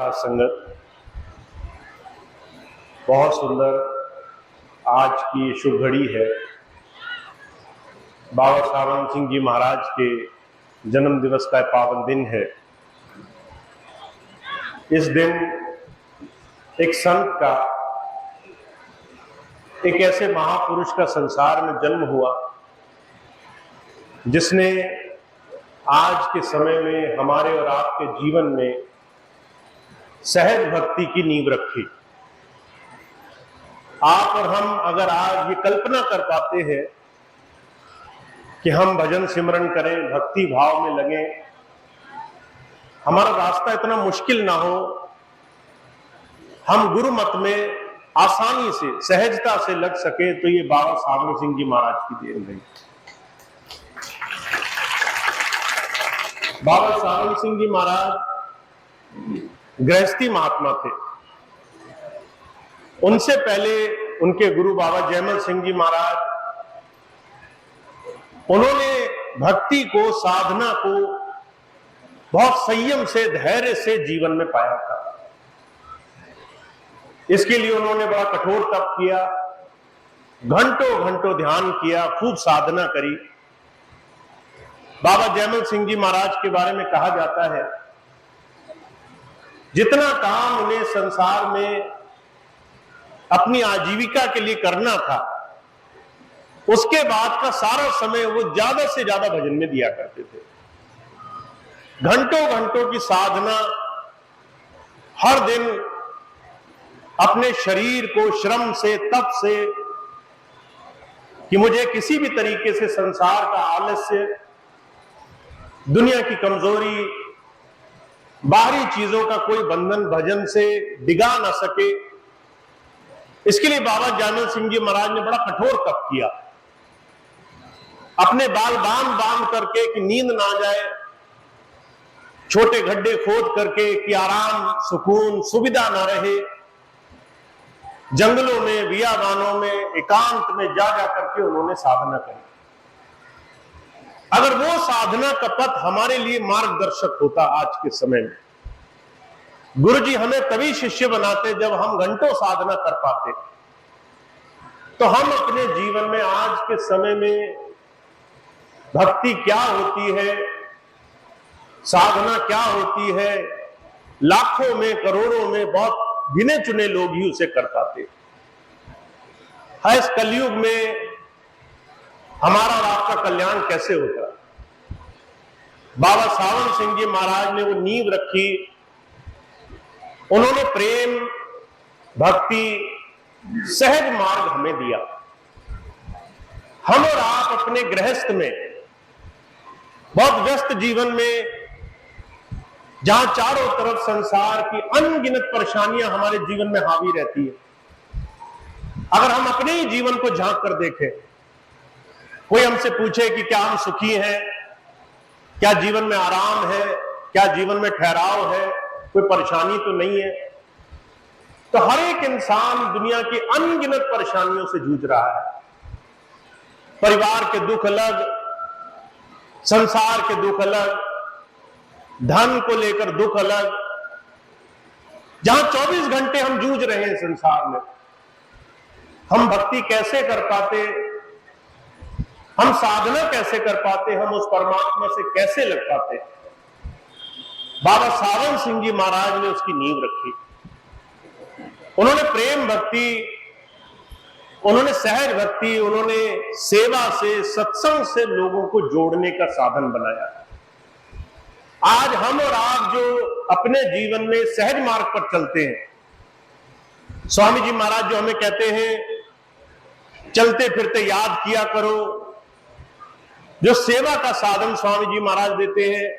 साध संगत, बहुत सुंदर आज की शुभ घड़ी है। बाबा सावन सिंह जी महाराज के जन्म दिवस का पावन दिन है। इस दिन एक संत का, एक ऐसे महापुरुष का संसार में जन्म हुआ जिसने आज के समय में हमारे और आपके जीवन में सहज भक्ति की नींव रखी। आप और हम अगर आज ये कल्पना कर पाते हैं कि हम भजन सिमरन करें, भक्ति भाव में लगें, हमारा रास्ता इतना मुश्किल ना हो, हम गुरु मत में आसानी से सहजता से लग सके, तो ये बाबा सावन सिंह जी महाराज की देन रही। बाबा सावन सिंह जी महाराज गृहस्थी महात्मा थे। उनसे पहले उनके गुरु बाबा जयमल सिंह जी महाराज, उन्होंने भक्ति को, साधना को बहुत संयम से, धैर्य से जीवन में पाया था। इसके लिए उन्होंने बड़ा कठोर तप किया, घंटों घंटों ध्यान किया, खूब साधना करी। बाबा जयमल सिंह जी महाराज के बारे में कहा जाता है, जितना काम उन्हें संसार में अपनी आजीविका के लिए करना था, उसके बाद का सारा समय वो ज्यादा से ज्यादा भजन में दिया करते थे। घंटों घंटों की साधना, हर दिन अपने शरीर को श्रम से, तप से, कि मुझे किसी भी तरीके से संसार का आलस्य, दुनिया की कमजोरी, बाहरी चीजों का कोई बंधन भजन से डिगा ना सके। इसके लिए बाबा जयमल सिंह जी महाराज ने बड़ा कठोर तप किया। अपने बाल बांध करके कि नींद ना जाए, छोटे गड्ढे खोद करके कि आराम, सुकून, सुविधा ना रहे, जंगलों में, बियाबानों में, एकांत में जा करके उन्होंने साधना करी। अगर वो साधना का पथ हमारे लिए मार्गदर्शक होता आज के समय में, गुरु जी हमें तभी शिष्य बनाते जब हम घंटों साधना कर पाते, तो हम अपने जीवन में आज के समय में भक्ति क्या होती है, साधना क्या होती है, लाखों में, करोड़ों में बहुत गिने चुने लोग ही उसे कर पाते। इस कलयुग में हमारा और आपका कल्याण कैसे होता? बाबा सावन सिंह जी महाराज ने वो नींव रखी। उन्होंने प्रेम, भक्ति, सहज मार्ग हमें दिया। हम और आप अपने गृहस्थ में, बहुत व्यस्त जीवन में, जहां चारों तरफ संसार की अनगिनत परेशानियां हमारे जीवन में हावी रहती है, अगर हम अपने ही जीवन को झांक कर देखें, कोई हमसे पूछे कि क्या हम सुखी हैं, क्या जीवन में आराम है, क्या जीवन में ठहराव है, कोई परेशानी तो नहीं है, तो हर एक इंसान दुनिया की अनगिनत परेशानियों से जूझ रहा है। परिवार के दुख अलग, संसार के दुख अलग, धन को लेकर दुख अलग। जहां 24 घंटे हम जूझ रहे हैं संसार में, हम भक्ति कैसे कर पाते, हम साधना कैसे कर पाते, हम उस परमात्मा से कैसे लग पाते? बाबा सावन सिंह जी महाराज ने उसकी नींव रखी। उन्होंने प्रेम भक्ति, उन्होंने सहज भक्ति, उन्होंने सेवा से, सत्संग से लोगों को जोड़ने का साधन बनाया। आज हम और आप जो अपने जीवन में सहज मार्ग पर चलते हैं, स्वामी जी महाराज जो हमें कहते हैं, चलते फिरते याद किया करो, जो सेवा का साधन स्वामी जी महाराज देते हैं,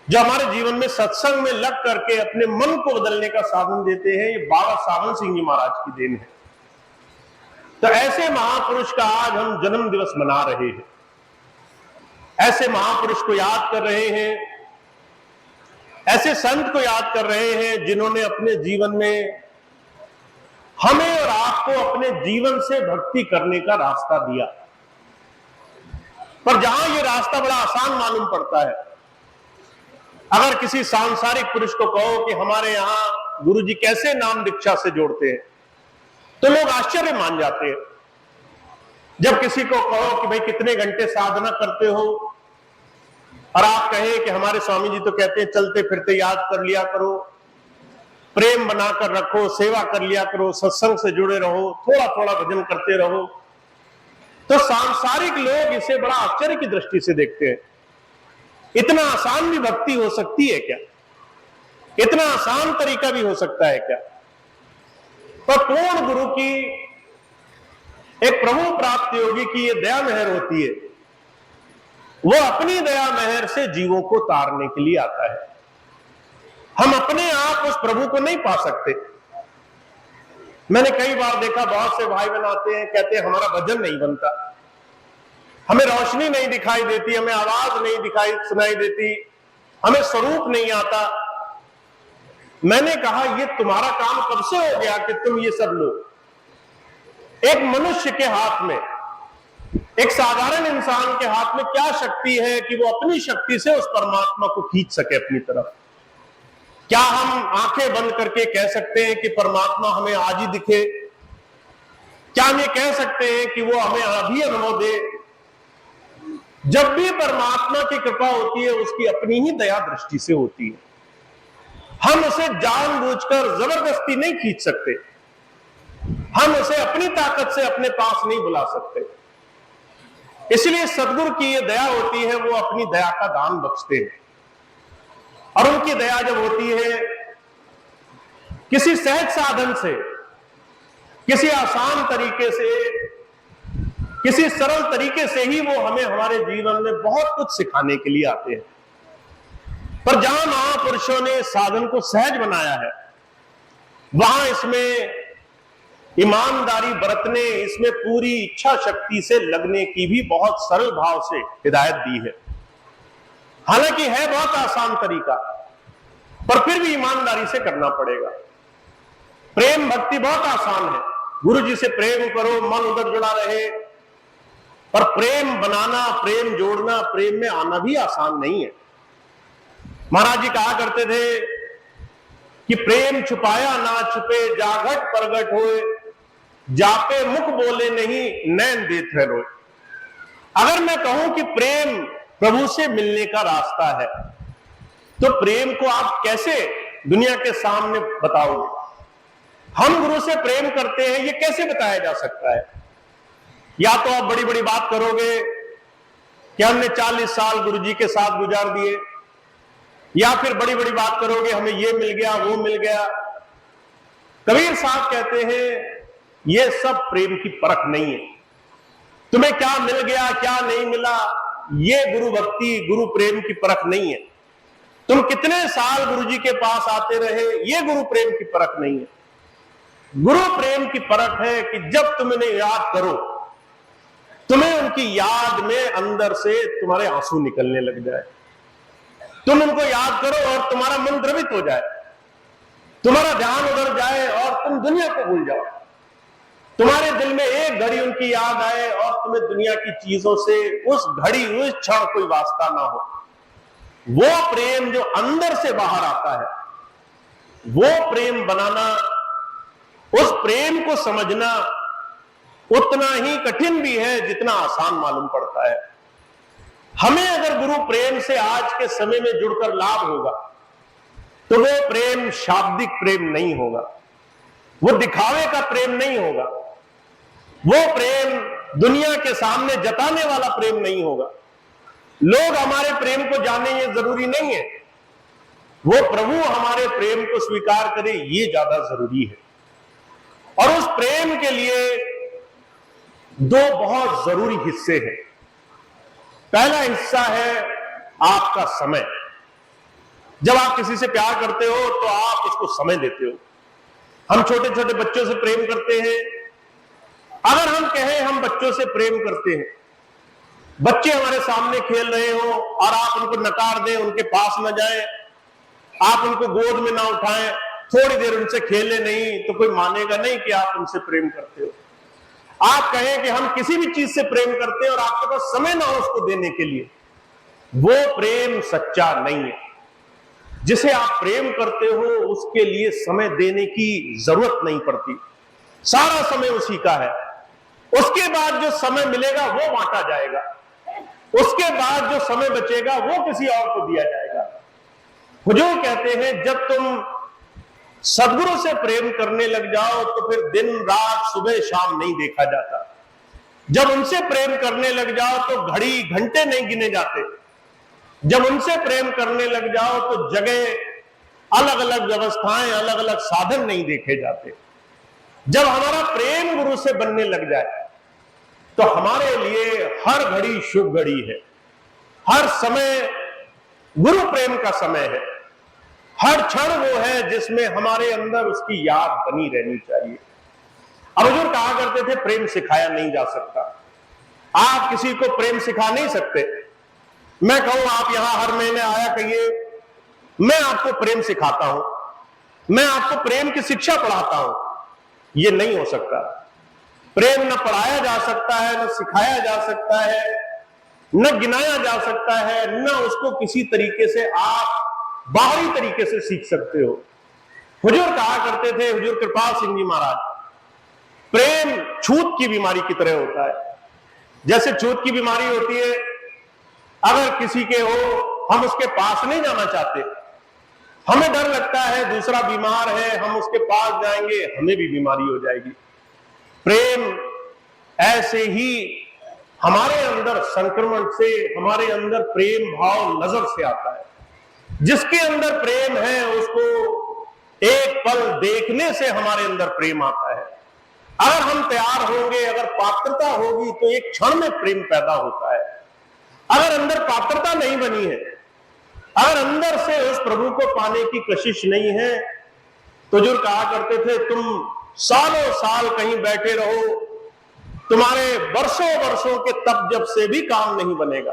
जो हमारे जीवन में सत्संग में लग करके अपने मन को बदलने का साधन देते हैं, ये बाबा सावन सिंह जी महाराज की देन है। तो ऐसे महापुरुष का आज हम जन्म दिवस मना रहे हैं, ऐसे महापुरुष को याद कर रहे हैं, ऐसे संत को याद कर रहे हैं जिन्होंने अपने जीवन में हमें और आपको अपने जीवन से भक्ति करने का रास्ता दिया। पर जहां ये रास्ता बड़ा आसान मालूम पड़ता है, अगर किसी सांसारिक पुरुष को कहो कि हमारे यहां गुरुजी कैसे नाम दीक्षा से जोड़ते हैं, तो लोग आश्चर्य मान जाते हैं। जब किसी को कहो कि भाई कितने घंटे साधना करते हो, और आप कहे कि हमारे स्वामी जी तो कहते हैं चलते फिरते याद कर लिया करो, प्रेम बनाकर रखो, सेवा कर लिया करो, सत्संग से जुड़े रहो, थोड़ा थोड़ा भजन करते रहो, तो सांसारिक लोग इसे बड़ा आश्चर्य की दृष्टि से देखते हैं। इतना आसान भी भक्ति हो सकती है क्या? इतना आसान तरीका भी हो सकता है क्या? पर पूर्ण गुरु की, एक प्रभु प्राप्त योगी की ये दया मेहर होती है, वो अपनी दया मेहर से जीवों को तारने के लिए आता है। हम अपने आप उस प्रभु को नहीं पा सकते। मैंने कई बार देखा, बहुत से भाई बहन आते हैं, कहते हैं हमारा भजन नहीं बनता, हमें रोशनी नहीं दिखाई देती, हमें आवाज नहीं दिखाई सुनाई देती, हमें स्वरूप नहीं आता। मैंने कहा ये तुम्हारा काम कब से हो गया कि तुम ये सब लो? एक मनुष्य के हाथ में, एक साधारण इंसान के हाथ में क्या शक्ति है कि वो अपनी शक्ति से उस परमात्मा को खींच सके अपनी तरफ? क्या हम आंखें बंद करके कह सकते हैं कि परमात्मा हमें आज ही दिखे? क्या हम ये कह सकते हैं कि वो हमें अभी अनुभव दे? जब भी परमात्मा की कृपा होती है, उसकी अपनी ही दया दृष्टि से होती है। हम उसे जानबूझकर जबरदस्ती नहीं खींच सकते, हम उसे अपनी ताकत से अपने पास नहीं बुला सकते। इसलिए सदगुरु की ये दया होती है, वो अपनी दया का दान बख्शते हैं। और उनकी दया जब होती है किसी सहज साधन से, किसी आसान तरीके से, किसी सरल तरीके से ही वो हमें हमारे जीवन में बहुत कुछ सिखाने के लिए आते हैं। पर जहां महापुरुषों ने साधन को सहज बनाया है, वहां इसमें ईमानदारी बरतने, इसमें पूरी इच्छा शक्ति से लगने की भी बहुत सरल भाव से हिदायत दी है। हालांकि है बहुत आसान तरीका, पर फिर भी ईमानदारी से करना पड़ेगा। प्रेम भक्ति बहुत आसान है, गुरु जी से प्रेम करो, मन उधर जुड़ा रहे। पर प्रेम बनाना, प्रेम जोड़ना, प्रेम में आना भी आसान नहीं है। महाराज जी कहा करते थे कि प्रेम छुपाया ना छुपे, जाघट प्रगट होए, जापे मुख बोले नहीं, नैन देत है रोए। अगर मैं कहूं कि प्रेम प्रभु से मिलने का रास्ता है, तो प्रेम को आप कैसे दुनिया के सामने बताओगे? हम गुरु से प्रेम करते हैं, ये कैसे बताया जा सकता है? या तो आप बड़ी बड़ी बात करोगे कि हमने 40 साल गुरु जी के साथ गुजार दिए, या फिर बड़ी बड़ी बात करोगे हमें ये मिल गया, वो मिल गया। कबीर साहब कहते हैं ये सब प्रेम की परख नहीं है। तुम्हें क्या मिल गया, क्या नहीं मिला, ये गुरु भक्ति, गुरु प्रेम की परख नहीं है। तुम कितने साल गुरु जी के पास आते रहे, ये गुरु प्रेम की परख नहीं है। गुरु प्रेम की परख है कि जब तुम इन्हें याद करो, तुम्हें उनकी याद में अंदर से तुम्हारे आंसू निकलने लग जाए। तुम उनको याद करो और तुम्हारा मन द्रवित हो जाए, तुम्हारा ध्यान उधर जाए और तुम दुनिया को भूल जाओ। तुम्हारे दिल में एक घड़ी उनकी याद आए और तुम्हें दुनिया की चीजों से उस घड़ी, उस क्षण कोई वास्ता ना हो। वो प्रेम जो अंदर से बाहर आता है, वो प्रेम बनाना, उस प्रेम को समझना उतना ही कठिन भी है जितना आसान मालूम पड़ता है। हमें अगर गुरु प्रेम से आज के समय में जुड़कर लाभ होगा, तो वो प्रेम शाब्दिक प्रेम नहीं होगा, वो दिखावे का प्रेम नहीं होगा, वो प्रेम दुनिया के सामने जताने वाला प्रेम नहीं होगा। लोग हमारे प्रेम को जाने ये जरूरी नहीं है, वो प्रभु हमारे प्रेम को स्वीकार करे ये ज्यादा जरूरी है। और उस प्रेम के लिए दो बहुत जरूरी हिस्से हैं। पहला हिस्सा है आपका समय। जब आप किसी से प्यार करते हो तो आप उसको समय देते हो। हम छोटे छोटे बच्चों से प्रेम करते हैं। अगर हम कहें हम बच्चों से प्रेम करते हैं, बच्चे हमारे सामने खेल रहे हो और आप उनको नकार दें, उनके पास न जाएं, आप उनको गोद में ना उठाएं, थोड़ी देर उनसे खेले नहीं, तो कोई मानेगा नहीं कि आप उनसे प्रेम करते हो। आप कहें कि हम किसी भी चीज से प्रेम करते हैं और आपके पास समय ना हो उसको देने के लिए, वो प्रेम सच्चा नहीं है। जिसे आप प्रेम करते हो उसके लिए समय देने की जरूरत नहीं पड़ती, सारा समय उसी का है। उसके बाद जो समय मिलेगा वो बांटा जाएगा, उसके बाद जो समय बचेगा वो किसी और को दिया जाएगा। हुजूर कहते हैं जब तुम सदगुरु से प्रेम करने लग जाओ तो फिर दिन रात सुबह शाम नहीं देखा जाता। जब उनसे प्रेम करने लग जाओ तो घड़ी घंटे नहीं गिने जाते। जब उनसे प्रेम करने लग जाओ तो जगह, अलग अलग व्यवस्थाएं, अलग अलग साधन नहीं देखे जाते। जब हमारा प्रेम गुरु से बनने लग जाए तो हमारे लिए हर घड़ी शुभ घड़ी है, हर समय गुरु प्रेम का समय है, हर क्षण वो है जिसमें हमारे अंदर उसकी याद बनी रहनी चाहिए। अब हुजूर कहा करते थे प्रेम सिखाया नहीं जा सकता, आप किसी को प्रेम सिखा नहीं सकते। मैं कहूं आप यहां हर महीने आया कहिए मैं आपको प्रेम सिखाता हूं, मैं आपको प्रेम की शिक्षा पढ़ाता हूं, यह नहीं हो सकता। प्रेम न पढ़ाया जा सकता है, न सिखाया जा सकता है, न गिनाया जा सकता है, न उसको किसी तरीके से आप बाहरी तरीके से सीख सकते हो। हुजूर कहा करते थे, हुजूर कृपाल सिंह जी महाराज, प्रेम छूत की बीमारी की तरह होता है। जैसे छूत की बीमारी होती है, अगर किसी के हो हम उसके पास नहीं जाना चाहते, हमें डर लगता है दूसरा बीमार है, हम उसके पास जाएंगे हमें भी बीमारी हो जाएगी। प्रेम ऐसे ही हमारे अंदर संक्रमण से, हमारे अंदर प्रेम भाव नजर से आता है। जिसके अंदर प्रेम है उसको एक पल देखने से हमारे अंदर प्रेम आता है। अगर हम तैयार होंगे, अगर पात्रता होगी तो एक क्षण में प्रेम पैदा होता है। अगर अंदर पात्रता नहीं बनी है, अगर अंदर से उस प्रभु को पाने की कोशिश नहीं है, तो जो कहा करते थे तुम सालों साल कहीं बैठे रहो, तुम्हारे वर्षों वर्षों के तप जप से भी काम नहीं बनेगा।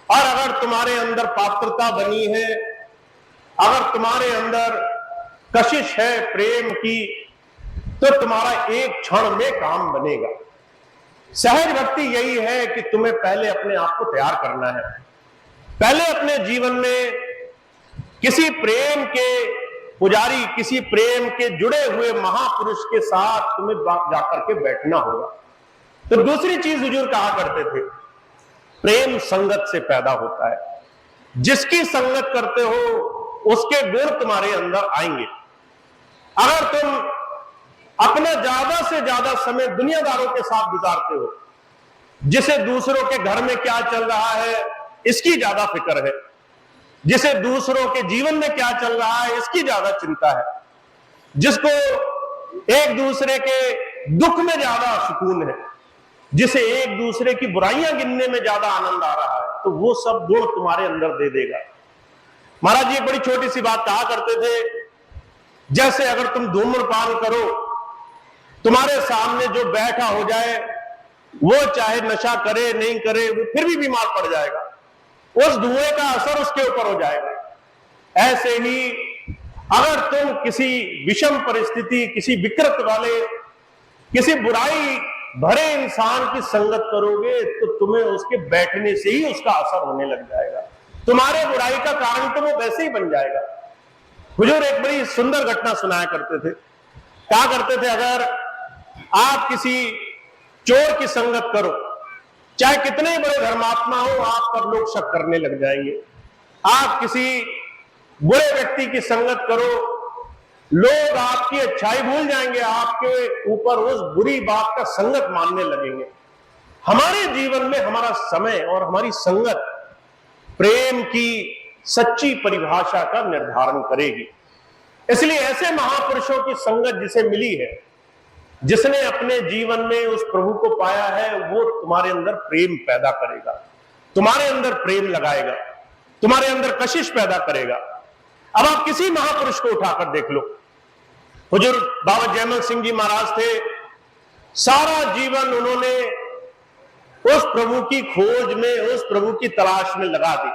और अगर तुम्हारे अंदर पात्रता बनी है, अगर तुम्हारे अंदर कशिश है प्रेम की, तो तुम्हारा एक क्षण में काम बनेगा। सहज भक्ति यही है कि तुम्हें पहले अपने आप को तैयार करना है, पहले अपने जीवन में किसी प्रेम के पुजारी, किसी प्रेम के जुड़े हुए महापुरुष के साथ तुम्हें जाकर के बैठना होगा। तो दूसरी चीज हुजूर कहा करते थे, प्रेम संगत से पैदा होता है। जिसकी संगत करते हो उसके गुण तुम्हारे अंदर आएंगे। अगर तुम अपना ज्यादा से ज्यादा समय दुनियादारों के साथ गुजारते हो, जिसे दूसरों के घर में क्या चल रहा है इसकी ज्यादा फिक्र है, जिसे दूसरों के जीवन में क्या चल रहा है इसकी ज्यादा चिंता है, जिसको एक दूसरे के दुख में ज्यादा सुकून है, जिसे एक दूसरे की बुराइयां गिनने में ज्यादा आनंद आ रहा है, तो वो सब गुण तुम्हारे अंदर दे देगा। महाराज जी एक बड़ी छोटी सी बात कहा करते थे, जैसे अगर तुम धूम्रपान करो, तुम्हारे सामने जो बैठा हो जाए वो चाहे नशा करे नहीं करे वो फिर भी बीमार पड़ जाएगा, उस धुएं का असर उसके ऊपर हो जाएगा। ऐसे ही अगर तुम किसी विषम परिस्थिति, किसी विकृत वाले, किसी बुराई भरे इंसान की संगत करोगे तो तुम्हें उसके बैठने से ही उसका असर होने लग जाएगा, तुम्हारे बुराई का कारण तो वो वैसे ही बन जाएगा। हुजूर एक बड़ी सुंदर घटना सुनाया करते थे, कहा करते थे अगर आप किसी चोर की संगत करो, चाहे कितने बड़े धर्मात्मा हो, आप पर लोग शक करने लग जाएंगे। आप किसी बुरे व्यक्ति की संगत करो, लोग आपकी अच्छाई भूल जाएंगे, आपके ऊपर उस बुरी बात का संगत मानने लगेंगे। हमारे जीवन में हमारा समय और हमारी संगत प्रेम की सच्ची परिभाषा का निर्धारण करेगी। इसलिए ऐसे महापुरुषों की संगत जिसे मिली है, जिसने अपने जीवन में उस प्रभु को पाया है, वो तुम्हारे अंदर प्रेम पैदा करेगा, तुम्हारे अंदर प्रेम लगाएगा, तुम्हारे अंदर कशिश पैदा करेगा। अब आप किसी महापुरुष को उठाकर देख लो, हुजूर बाबा जयमल सिंह जी महाराज थे, सारा जीवन उन्होंने उस प्रभु की खोज में, उस प्रभु की तलाश में लगा दी।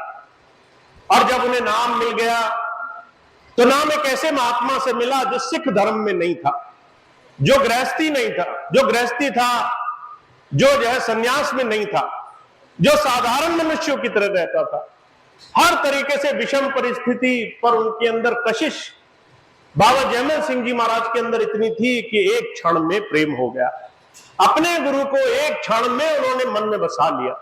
और जब उन्हें नाम मिल गया तो नाम एक ऐसे महात्मा से मिला जो सिख धर्म में नहीं था, जो गृहस्थी नहीं था, जो गृहस्थी था, जो है संन्यास में नहीं था, जो साधारण मनुष्यों की तरह रहता था। हर तरीके से विषम परिस्थिति पर उनके अंदर कशिश बाबा जयमल सिंह जी महाराज के अंदर इतनी थी कि एक क्षण में प्रेम हो गया। अपने गुरु को एक क्षण में उन्होंने मन में बसा लिया।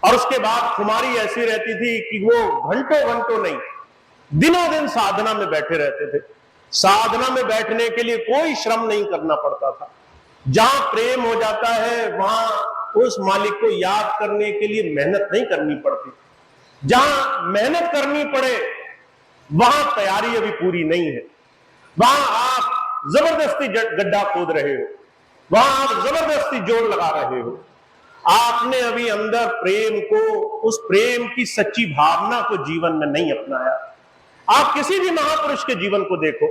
और उसके बाद खुमारी ऐसी रहती थी कि वो घंटों घंटों नहीं, दिनों दिन साधना में बैठे रहते थे। साधना में बैठने के लिए कोई श्रम नहीं करना पड़ता था। जहां प्रेम हो जाता है वहां उस मालिक को याद करने के लिए मेहनत नहीं करनी पड़ती। जहां मेहनत करनी पड़े वहां तैयारी अभी पूरी नहीं है। वहां आप जबरदस्ती गड्ढा खोद रहे हो, वहां आप जबरदस्ती जोर लगा रहे हो। आपने अभी अंदर प्रेम को, उस प्रेम की सच्ची भावना को जीवन में नहीं अपनाया। आप किसी भी महापुरुष के जीवन को देखो,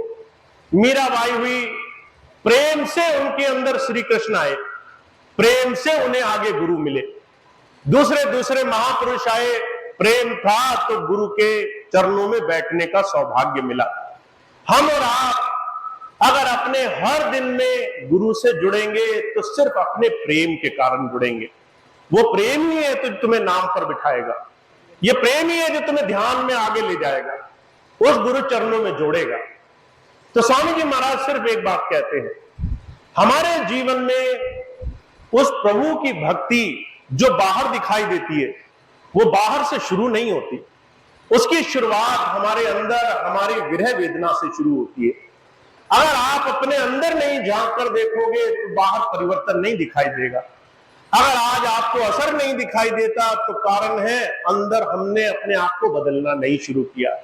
मीराबाई हुई, प्रेम से उनके अंदर श्री कृष्ण आए, प्रेम से उन्हें आगे गुरु मिले। दूसरे महापुरुष आए, प्रेम था तो गुरु के चरणों में बैठने का सौभाग्य मिला। हम और आप अगर अपने हर दिन में गुरु से जुड़ेंगे तो सिर्फ अपने प्रेम के कारण जुड़ेंगे। वो प्रेम ही है तो तुम्हें नाम पर बिठाएगा, ये प्रेम ही है जो तुम्हें ध्यान में आगे ले जाएगा, उस गुरु चरणों में जोड़ेगा। तो स्वामी जी महाराज सिर्फ एक बात कहते हैं, हमारे जीवन में उस प्रभु की भक्ति जो बाहर दिखाई देती है वो बाहर से शुरू नहीं होती। उसकी शुरुआत हमारे अंदर, हमारी विरह वेदना से शुरू होती है। अगर आप अपने अंदर नहीं झांक कर देखोगे तो बाहर परिवर्तन नहीं दिखाई देगा। अगर आज आपको असर नहीं दिखाई देता तो कारण है अंदर हमने अपने आप को बदलना नहीं शुरू किया,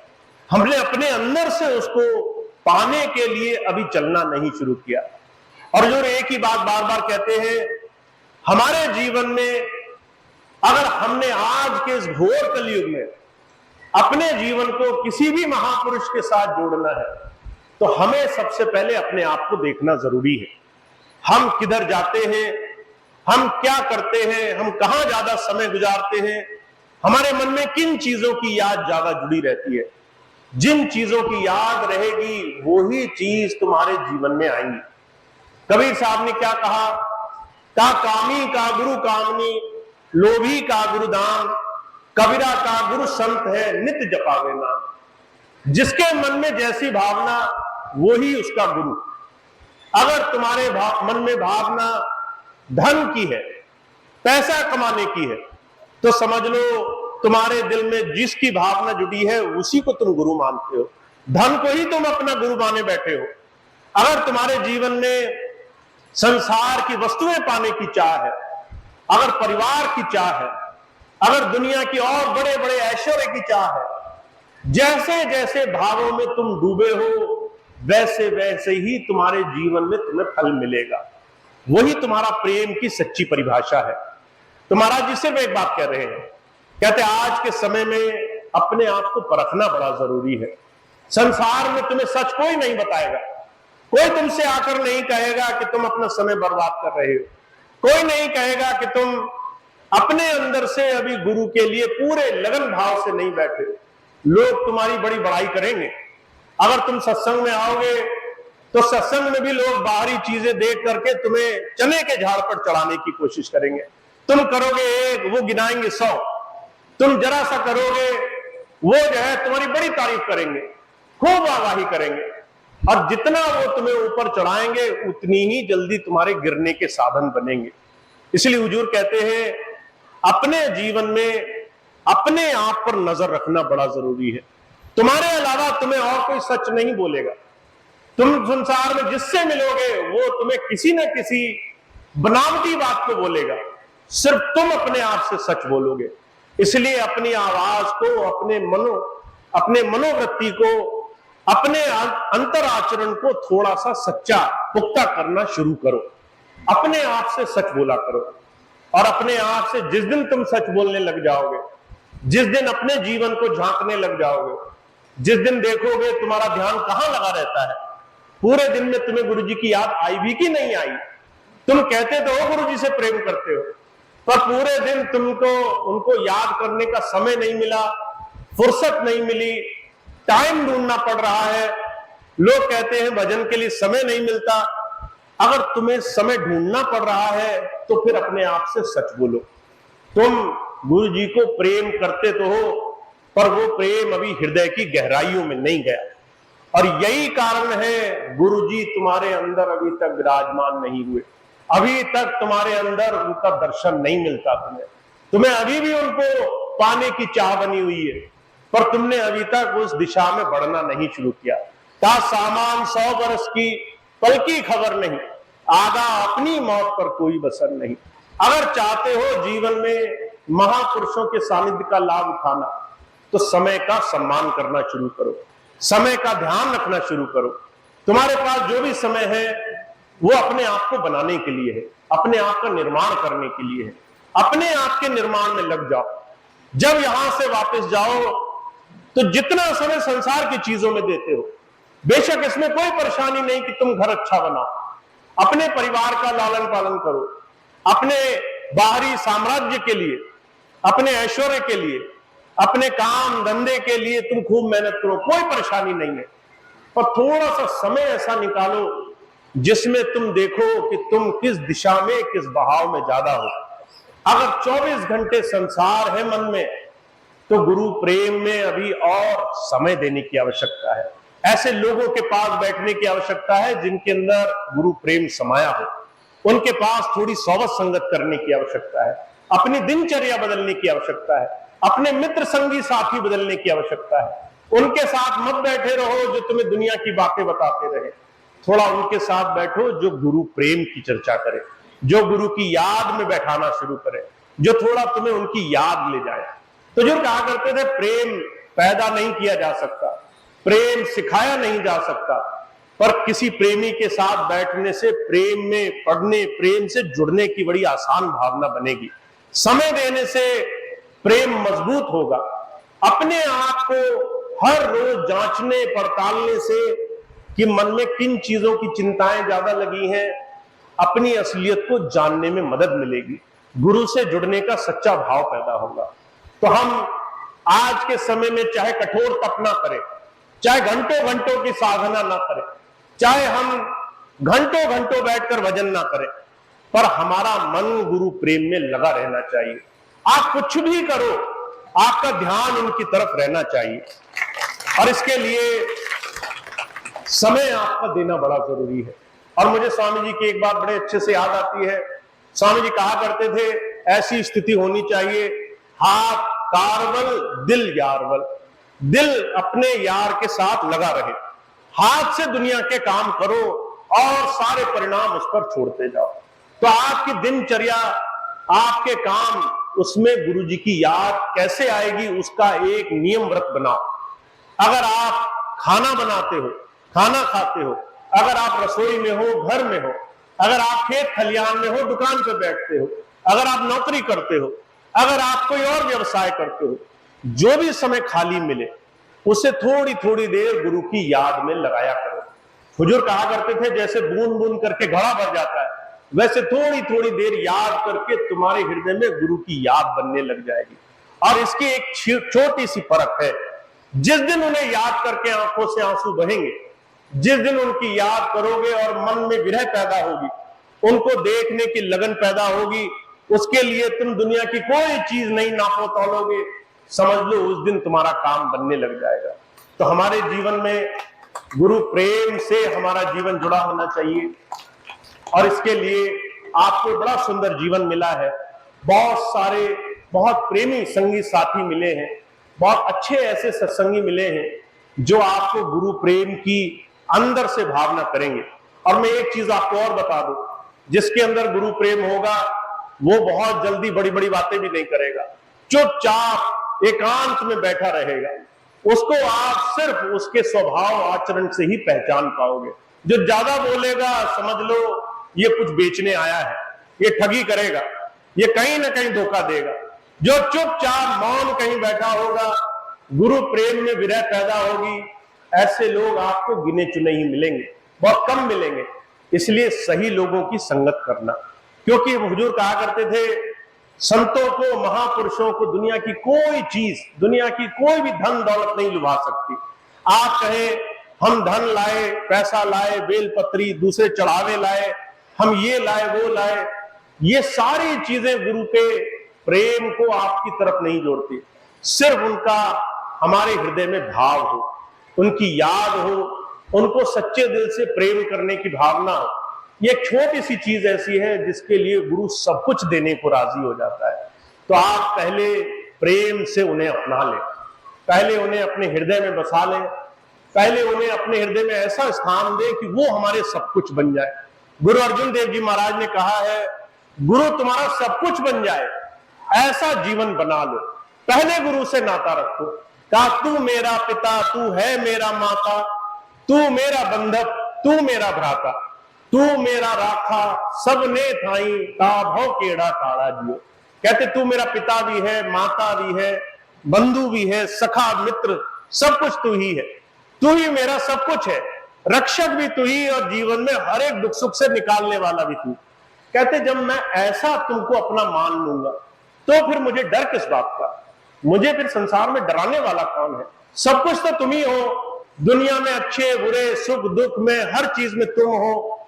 हमने अपने अंदर से उसको पाने के लिए अभी चलना नहीं शुरू किया। और जो एक ही बात बार बार कहते हैं, हमारे जीवन में अगर हमने आज के इस घोर कलयुग में अपने जीवन को किसी भी महापुरुष के साथ जोड़ना है तो हमें सबसे पहले अपने आप को देखना जरूरी है। हम किधर जाते हैं, हम क्या करते हैं, हम कहां ज्यादा समय गुजारते हैं, हमारे मन में किन चीजों की याद ज्यादा जुड़ी रहती है। जिन चीजों की याद रहेगी वही चीज तुम्हारे जीवन में आएंगी। कबीर साहब ने क्या कहा, कामी का गुरु कामनी, लोभी का गुरु दान, कबीरा का गुरु संत है, नित जपावे नाम। जिसके मन में जैसी भावना वही उसका गुरु। अगर तुम्हारे मन में भावना धन की है, पैसा कमाने की है, तो समझ लो तुम्हारे दिल में जिसकी भावना जुड़ी है उसी को तुम गुरु मानते हो, धन को ही तुम अपना गुरु माने बैठे हो। अगर तुम्हारे जीवन में संसार की वस्तुएं पाने की चाह है, अगर परिवार की चाह है, अगर दुनिया की और बड़े बड़े ऐश्वर्य की चाह है, जैसे जैसे भावों में तुम डूबे हो वैसे वैसे ही तुम्हारे जीवन में तुम्हें फल मिलेगा। वही तुम्हारा प्रेम की सच्ची परिभाषा है। तो महाराज जी सिर्फ एक बात कह रहे हैं, कहते आज के समय में अपने आप को परखना बड़ा जरूरी है। संसार में तुम्हें सच कोई नहीं बताएगा, कोई तुमसे आकर नहीं कहेगा कि तुम अपना समय बर्बाद कर रहे हो, कोई नहीं कहेगा कि तुम अपने अंदर से अभी गुरु के लिए पूरे लगन भाव से नहीं बैठे। लोग तुम्हारी बड़ी बड़ाई करेंगे। अगर तुम सत्संग में आओगे तो सत्संग में भी लोग बाहरी चीजें देख करके तुम्हें चने के झाड़ पर चढ़ाने की कोशिश करेंगे। तुम करोगे एक, वो गिनाएंगे 100। तुम जरा सा करोगे, वो जो है तुम्हारी बड़ी तारीफ करेंगे, खूब आवाही करेंगे, और जितना वो तुम्हें ऊपर चढ़ाएंगे उतनी ही जल्दी तुम्हारे गिरने के साधन बनेंगे। इसलिए हुजूर कहते हैं अपने जीवन में अपने आप पर नजर रखना बड़ा जरूरी है। तुम्हारे अलावा तुम्हें और कोई सच नहीं बोलेगा। तुम संसार में जिससे मिलोगे वो तुम्हें किसी न किसी बनावटी बात को बोलेगा, सिर्फ तुम अपने आप से सच बोलोगे। इसलिए अपनी आवाज को, अपने मनोवृत्ति को, अपने अंतर आचरण को थोड़ा सा सच्चा पुख्ता करना शुरू करो। अपने आप से सच बोला करो। और अपने आप से जिस दिन तुम सच बोलने लग जाओगे, जिस दिन अपने जीवन को झांकने लग जाओगे, जिस दिन देखोगे तुम्हारा ध्यान कहां लगा रहता है, पूरे दिन में तुम्हें गुरु जी की याद आई भी कि नहीं आई। तुम कहते तो हो गुरु जी से प्रेम करते हो, पर पूरे दिन तुमको उनको याद करने का समय नहीं मिला, फुर्सत नहीं मिली, टाइम ढूंढना पड़ रहा है। लोग कहते हैं भजन के लिए समय नहीं मिलता। अगर तुम्हें समय ढूंढना पड़ रहा है तो फिर अपने आप से सच बोलो। तुम गुरु जी को प्रेम करते तो हो, पर वो प्रेम अभी हृदय की गहराइयों में नहीं गया। और यही कारण है गुरुजी तुम्हारे अंदर अभी तक विराजमान नहीं हुए, अभी तक तुम्हारे अंदर उनका दर्शन नहीं मिलता। तुम्हें अभी भी उनको पाने की चाह बनी हुई है, पर तुमने अभी तक उस दिशा में बढ़ना नहीं शुरू किया। का सामान 100 बरस की पल की खबर नहीं, आगा अपनी मौत पर कोई बसर नहीं। अगर चाहते हो जीवन में महापुरुषों के सानिध्य का लाभ उठाना, तो समय का सम्मान करना शुरू करो, समय का ध्यान रखना शुरू करो। तुम्हारे पास जो भी समय है वो अपने आप को बनाने के लिए है, अपने आप का निर्माण करने के लिए है। अपने आप के निर्माण में लग जाओ। जब यहां से वापस जाओ तो जितना समय संसार की चीजों में देते हो, बेशक इसमें कोई परेशानी नहीं कि तुम घर अच्छा बनाओ, अपने परिवार का लालन पालन करो, अपने बाहरी साम्राज्य के लिए, अपने ऐश्वर्य के लिए, अपने काम धंधे के लिए तुम खूब मेहनत करो, कोई परेशानी नहीं है। पर थोड़ा सा समय ऐसा निकालो जिसमें तुम देखो कि तुम किस दिशा में, किस बहाव में ज्यादा हो। अगर 24 घंटे संसार है मन में, तो गुरु प्रेम में अभी और समय देने की आवश्यकता है। ऐसे लोगों के पास बैठने की आवश्यकता है जिनके अंदर गुरु प्रेम समाया हो। उनके पास थोड़ी सोबत संगत करने की आवश्यकता है, अपनी दिनचर्या बदलने की आवश्यकता है, अपने मित्र संगी साथी बदलने की आवश्यकता है। उनके साथ मत बैठे रहो जो तुम्हें दुनिया की बातें बताते रहे। थोड़ा उनके साथ बैठो जो गुरु प्रेम की चर्चा करे, जो गुरु की याद में बैठाना शुरू करे, जो थोड़ा तुम्हें उनकी याद ले जाए। तो जो कहा करते थे प्रेम पैदा नहीं किया जा सकता, प्रेम सिखाया नहीं जा सकता, पर किसी प्रेमी के साथ बैठने से प्रेम में पढ़ने, प्रेम से जुड़ने की बड़ी आसान भावना बनेगी। समय देने से प्रेम मजबूत होगा। अपने आप को हर रोज जांचने पड़तालने से कि मन में किन चीजों की चिंताएं ज्यादा लगी हैं, अपनी असलियत को जानने में मदद मिलेगी। गुरु से जुड़ने का सच्चा भाव पैदा होगा। तो हम आज के समय में चाहे कठोर तप ना करें, चाहे घंटों घंटों की साधना ना करें, चाहे हम घंटों घंटों बैठकर भजन ना करें, पर हमारा मन गुरु प्रेम में लगा रहना चाहिए। आप कुछ भी करो, आपका ध्यान उनकी तरफ रहना चाहिए। और इसके लिए समय आपका देना बड़ा जरूरी है। और मुझे स्वामी जी की एक बात बड़े अच्छे से याद आती है। स्वामी जी कहा करते थे, ऐसी स्थिति होनी चाहिए, हाथ कारवल दिल यारवल, दिल अपने यार के साथ लगा रहे, हाथ से दुनिया के काम करो और सारे परिणाम उस पर छोड़ते जाओ। तो आपकी दिनचर्या, आपके काम, उसमें गुरु जी की याद कैसे आएगी, उसका एक नियम व्रत बनाओ। अगर आप खाना बनाते हो, खाना खाते हो, अगर आप रसोई में हो, घर में हो, अगर आप खेत खलियान में हो, दुकान पर बैठते हो, अगर आप नौकरी करते हो, अगर आप कोई और व्यवसाय करते हो, जो भी समय खाली मिले उसे थोड़ी थोड़ी देर गुरु की याद में लगाया करो। हुजूर कहा करते थे, जैसे बूंद बूंद करके घड़ा भर जाता है, वैसे थोड़ी थोड़ी देर याद करके तुम्हारे हृदय में गुरु की याद बनने लग जाएगी। और इसकी एक छोटी सी फर्क है, जिस दिन उन्हें याद करके आंखों से आंसू बहेंगे, जिस दिन उनकी याद करोगे और मन में विरह पैदा होगी, उनको देखने की लगन पैदा होगी, उसके लिए तुम दुनिया की कोई चीज नहीं नापो तौलोगे, समझ लो उस दिन तुम्हारा काम बनने लग जाएगा। तो हमारे जीवन में गुरु प्रेम से हमारा जीवन जुड़ा होना चाहिए। और इसके लिए आपको बड़ा सुंदर जीवन मिला है, बहुत सारे बहुत प्रेमी संगी साथी मिले हैं, बहुत अच्छे ऐसे सत्संगी मिले हैं जो आपको गुरु प्रेम की अंदर से भावना करेंगे। और मैं एक चीज आपको और बता दूं, जिसके अंदर गुरु प्रेम होगा वो बहुत जल्दी बड़ी बड़ी बातें भी नहीं करेगा, चुपचाप एकांत में बैठा रहेगा। उसको आप सिर्फ उसके स्वभाव आचरण से ही पहचान पाओगे। जो ज्यादा बोलेगा समझ लो ये कुछ बेचने आया है, ये ठगी करेगा, ये कहीं ना कहीं धोखा देगा। जो चुपचाप मौन कहीं बैठा होगा, गुरु प्रेम में विरह पैदा होगी, ऐसे लोग आपको गिने चुने ही मिलेंगे, बहुत कम मिलेंगे। इसलिए सही लोगों की संगत करना, क्योंकि हुजूर कहा करते थे, संतों को, महापुरुषों को दुनिया की कोई चीज, दुनिया की कोई भी धन दौलत नहीं लुभा सकती। आप कहें हम धन लाए, पैसा लाए, बेलपत्री, दूसरे चढ़ावे लाए, हम ये लाए वो लाए, ये सारी चीजें गुरु के प्रेम को आपकी तरफ नहीं जोड़ती। सिर्फ उनका हमारे हृदय में भाव हो, उनकी याद हो, उनको सच्चे दिल से प्रेम करने की भावना हो। ये छोटी सी चीज ऐसी है जिसके लिए गुरु सब कुछ देने को राजी हो जाता है। तो आप पहले प्रेम से उन्हें अपना लें, पहले उन्हें अपने हृदय में बसा लें, पहले उन्हें अपने हृदय में ऐसा स्थान दें कि वो हमारे सब कुछ बन जाए। गुरु अर्जुन देव जी महाराज ने कहा है, गुरु तुम्हारा सब कुछ बन जाए, ऐसा जीवन बना लो। पहले गुरु से नाता रखो। कहा, तू मेरा पिता, तू है मेरा माता, तू मेरा बंधक, तू मेरा भ्राता, तू मेरा राखा, सबने थाई ता भव केड़ा ताड़ा जियो। कहते तू मेरा पिता भी है, माता भी है, बंधु भी है, सखा मित्र, सब कुछ तू ही है। तू ही मेरा सब कुछ है, रक्षक भी तू ही, और जीवन में हर एक दुख सुख से निकालने वाला भी तू। कहते जब मैं ऐसा तुमको अपना मान लूंगा तो फिर मुझे डर किस बात का, मुझे फिर संसार में डराने वाला कौन है? सब कुछ तो तुम ही हो, दुनिया में अच्छे बुरे सुख दुख में हर चीज में तुम हो।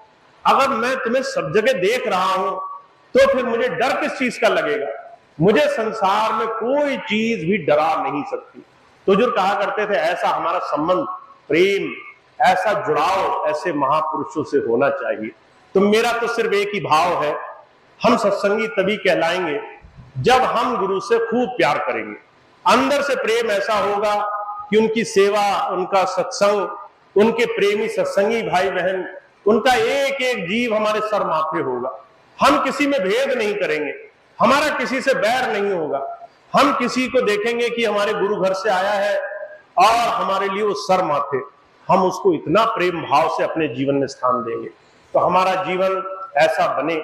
अगर मैं तुम्हें सब जगह देख रहा हूं तो फिर मुझे डर किस चीज का लगेगा? मुझे संसार में कोई चीज भी डरा नहीं सकती। तो जो कहा करते थे, ऐसा हमारा संबंध, प्रेम, ऐसा जुड़ाव ऐसे महापुरुषों से होना चाहिए। तो मेरा तो सिर्फ एक ही भाव है, हम सत्संगी तभी कहलाएंगे जब हम गुरु से खूब प्यार करेंगे। अंदर से प्रेम ऐसा होगा कि उनकी सेवा, उनका सत्संग, उनके प्रेमी सत्संगी भाई बहन, उनका एक एक जीव हमारे सर माथे होगा। हम किसी में भेद नहीं करेंगे, हमारा किसी से बैर नहीं होगा। हम किसी को देखेंगे कि हमारे गुरु घर से आया है और हमारे लिए वो सर माथे, हम उसको इतना प्रेम भाव से अपने जीवन में स्थान देंगे। तो हमारा जीवन ऐसा बने,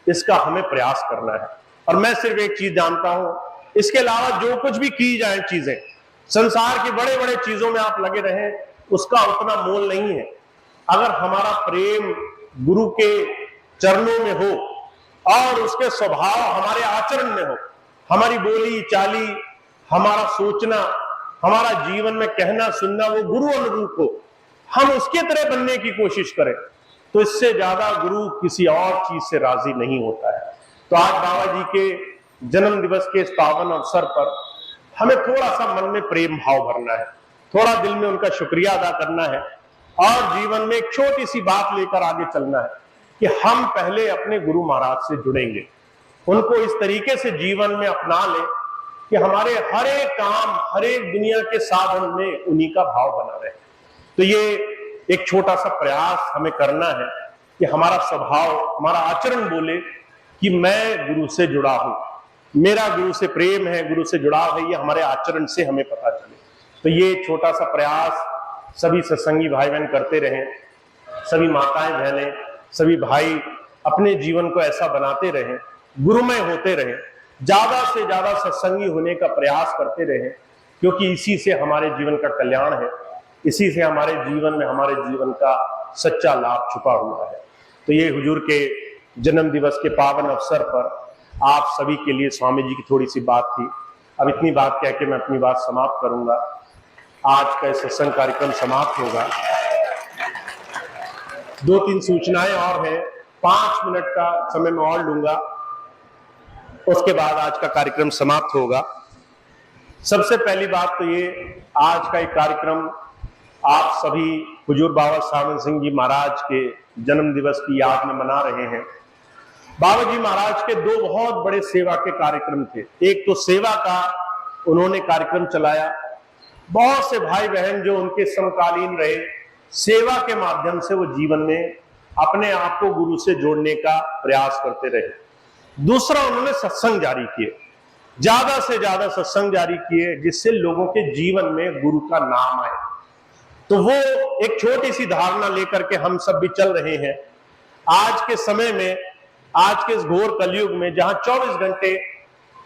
इसका हमें प्रयास करना है। और मैं सिर्फ एक चीज जानता हूं, इसके अलावा जो कुछ भी की जाए चीजें, संसार की बड़े बड़े चीजों में आप लगे रहें, उसका उतना मोल नहीं है। अगर हमारा प्रेम गुरु के चरणों में हो और उसके स्वभाव हमारे आचरण में हो, हमारी बोली चाली, हमारा सोचना, हमारा जीवन में कहना सुनना वो गुरु अनुरूप हो, हम उसके तरह बनने की कोशिश करें, तो इससे ज्यादा गुरु किसी और चीज से राजी नहीं होता है। तो आज बाबा जी के जन्म दिवस के इस पावन अवसर पर हमें थोड़ा सा मन में प्रेम भाव भरना है, थोड़ा दिल में उनका शुक्रिया अदा करना है और जीवन में एक छोटी सी बात लेकर आगे चलना है कि हम पहले अपने गुरु महाराज से जुड़ेंगे, उनको इस तरीके से जीवन में अपना लें कि हमारे हर एक काम, हर एक दुनिया के साधन में उन्हीं का भाव बना रहे। तो ये एक छोटा सा प्रयास हमें करना है कि हमारा स्वभाव, हमारा आचरण बोले कि मैं गुरु से जुड़ा हूं, मेरा गुरु से प्रेम है, गुरु से जुड़ाव है, ये हमारे आचरण से हमें पता चले। तो ये छोटा सा प्रयास सभी सत्संगी भाई बहन करते रहें, सभी माताएं बहनें, सभी भाई अपने जीवन को ऐसा बनाते रहें, गुरुमय होते रहें, ज्यादा से ज्यादा सत्संगी होने का प्रयास करते रहें, क्योंकि इसी से हमारे जीवन का कल्याण है, इसी से हमारे जीवन में हमारे जीवन का सच्चा लाभ छुपा हुआ है। तो ये हुजूर के जन्म दिवस के पावन अवसर पर आप सभी के लिए स्वामी जी की थोड़ी सी बात थी। अब इतनी बात कह के मैं अपनी बात समाप्त करूंगा। आज का सत्संग कार्यक्रम समाप्त होगा। 2-3 सूचनाएं और हैं, 5 मिनट का समय मैं और लूंगा, उसके बाद आज का कार्यक्रम समाप्त होगा। सबसे पहली बात तो ये, आज का एक कार्यक्रम आप सभी हुजूर बाबा सावन सिंह जी महाराज के जन्म दिवस की याद में मना रहे हैं। बाबा जी महाराज के 2 बहुत बड़े सेवा के कार्यक्रम थे। एक तो सेवा का उन्होंने कार्यक्रम चलाया, बहुत से भाई बहन जो उनके समकालीन रहे, सेवा के माध्यम से वो जीवन में अपने आप को गुरु से जोड़ने का प्रयास करते रहे। दूसरा, उन्होंने सत्संग जारी किए, ज्यादा से ज्यादा सत्संग जारी किए, जिससे लोगों के जीवन में गुरु का नाम आए। तो वो एक छोटी सी धारणा लेकर के हम सब भी चल रहे हैं। आज के समय में, आज के इस घोर कलयुग में, जहां 24 घंटे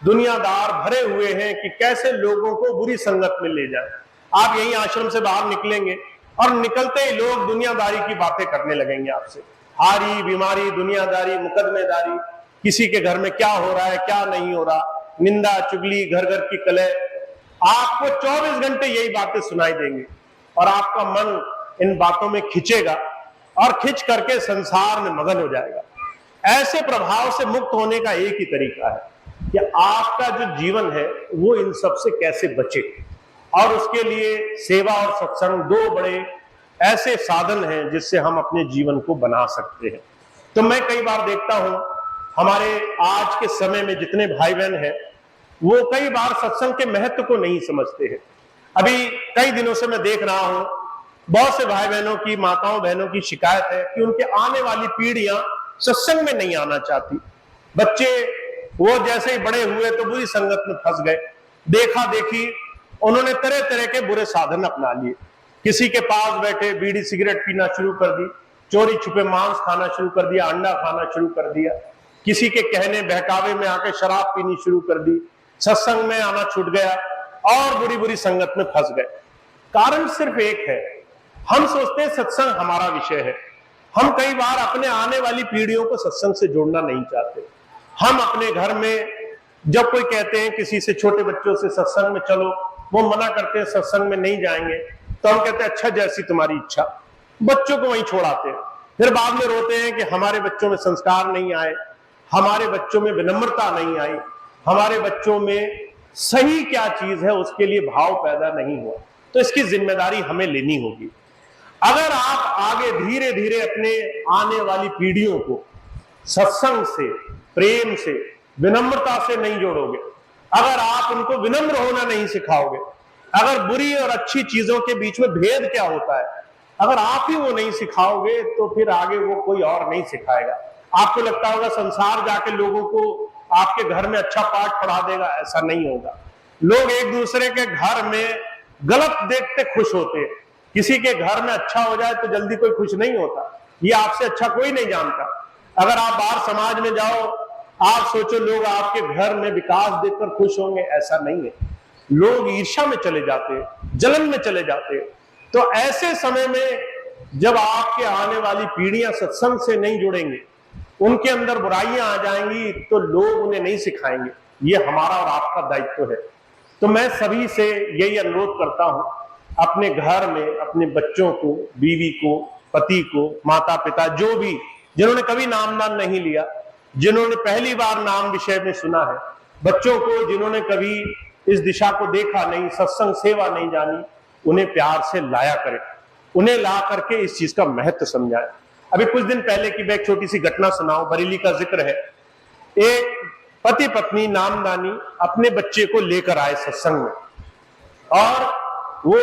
दुनियादार भरे हुए हैं कि कैसे लोगों को बुरी संगत में ले जाए। आप यही आश्रम से बाहर निकलेंगे और निकलते ही लोग दुनियादारी की बातें करने लगेंगे आपसे, हारी बीमारी, दुनियादारी, मुकदमेदारी, किसी के घर में क्या हो रहा है, क्या नहीं हो रहा, निंदा चुगली, घर घर की कलह। आपको 24 घंटे यही बातें सुनाई देंगी और आपका मन इन बातों में खिंचेगा और खिंच करके संसार में मगन हो जाएगा। ऐसे प्रभाव से मुक्त होने का एक ही तरीका है कि आपका जो जीवन है वो इन सब से कैसे बचे। और उसके लिए सेवा और सत्संग दो बड़े ऐसे साधन हैं जिससे हम अपने जीवन को बना सकते हैं। तो मैं कई बार देखता हूं हमारे आज के समय में जितने भाई बहन हैं वो कई बार सत्संग के महत्व को नहीं समझते हैं। अभी कई दिनों से मैं देख रहा हूं बहुत से भाई बहनों की, माताओं बहनों की शिकायत है कि उनके आने वाली पीढ़ियां सत्संग में नहीं आना चाहती। बच्चे वो जैसे ही बड़े हुए तो बुरी संगत में फंस गए, देखा देखी उन्होंने तरह तरह के बुरे साधन अपना लिए। किसी के पास बैठे बीड़ी सिगरेट पीना शुरू कर दी, चोरी छुपे मांस खाना शुरू कर दिया, अंडा खाना शुरू कर दिया, किसी के कहने बहकावे में आके शराब पीनी शुरू कर दी, सत्संग में आना छूट गया और बुरी बुरी संगत में फंस गए। कारण सिर्फ एक है, हम सोचते हैं सत्संग हमारा विषय है। हम कई बार अपने आने वाली पीढ़ियों को सत्संग से जोड़ना नहीं चाहते। हम अपने घर में जब कोई कहते हैं किसी से, छोटे बच्चों से सत्संग में चलो, वो मना करते हैं सत्संग में नहीं जाएंगे, तो हम कहते हैं अच्छा जैसी तुम्हारी इच्छा, बच्चों को वहीं छोड़ाते हैं। फिर बाद में रोते हैं कि हमारे बच्चों में संस्कार नहीं आए, हमारे बच्चों में विनम्रता नहीं आई, हमारे बच्चों में सही क्या चीज है उसके लिए भाव पैदा नहीं हुआ। तो इसकी जिम्मेदारी हमें लेनी होगी। अगर आप आगे धीरे धीरे अपने आने वाली पीढ़ियों को सत्संग से, प्रेम से, विनम्रता से नहीं जोड़ोगे, अगर आप उनको विनम्र होना नहीं सिखाओगे, अगर बुरी और अच्छी चीजों के बीच में भेद क्या होता है, अगर आप ही वो नहीं सिखाओगे तो फिर आगे वो कोई और नहीं सिखाएगा। आपको लगता होगा संसार जाके लोगों को आपके घर में अच्छा पाठ पढ़ा देगा, ऐसा नहीं होगा। लोग एक दूसरे के घर में गलत देखते खुश होते हैं। किसी के घर में अच्छा हो जाए तो जल्दी कोई खुश नहीं होता, ये आपसे अच्छा कोई नहीं जानता। अगर आप बाहर समाज में जाओ, आप सोचो लोग आपके घर में विकास देखकर खुश होंगे, ऐसा नहीं है। लोग ईर्ष्या में चले जाते हैं, जलन में चले जाते हैं। तो ऐसे समय में जब आपके आने वाली पीढ़ियां सत्संग से नहीं जुड़ेंगे, उनके अंदर बुराइयां आ जाएंगी, तो लोग उन्हें नहीं सिखाएंगे। ये हमारा और आपका दायित्व है। तो मैं सभी से यही अनुरोध करता हूं, अपने घर में अपने बच्चों को, बीवी को, पति को, माता पिता, जो भी जिन्होंने कभी नामदान नहीं लिया, जिन्होंने पहली बार नाम विषय में सुना है, बच्चों को जिन्होंने कभी इस दिशा को देखा नहीं, सत्संग सेवा नहीं जानी, उन्हें प्यार से लाया करें, उन्हें ला करके इस चीज का महत्व समझाएं। अभी कुछ दिन पहले की मैं एक छोटी सी घटना सुनाऊं, बरेली का जिक्र है। एक पति पत्नी नामदानी अपने बच्चे को लेकर आए सत्संग में, और वो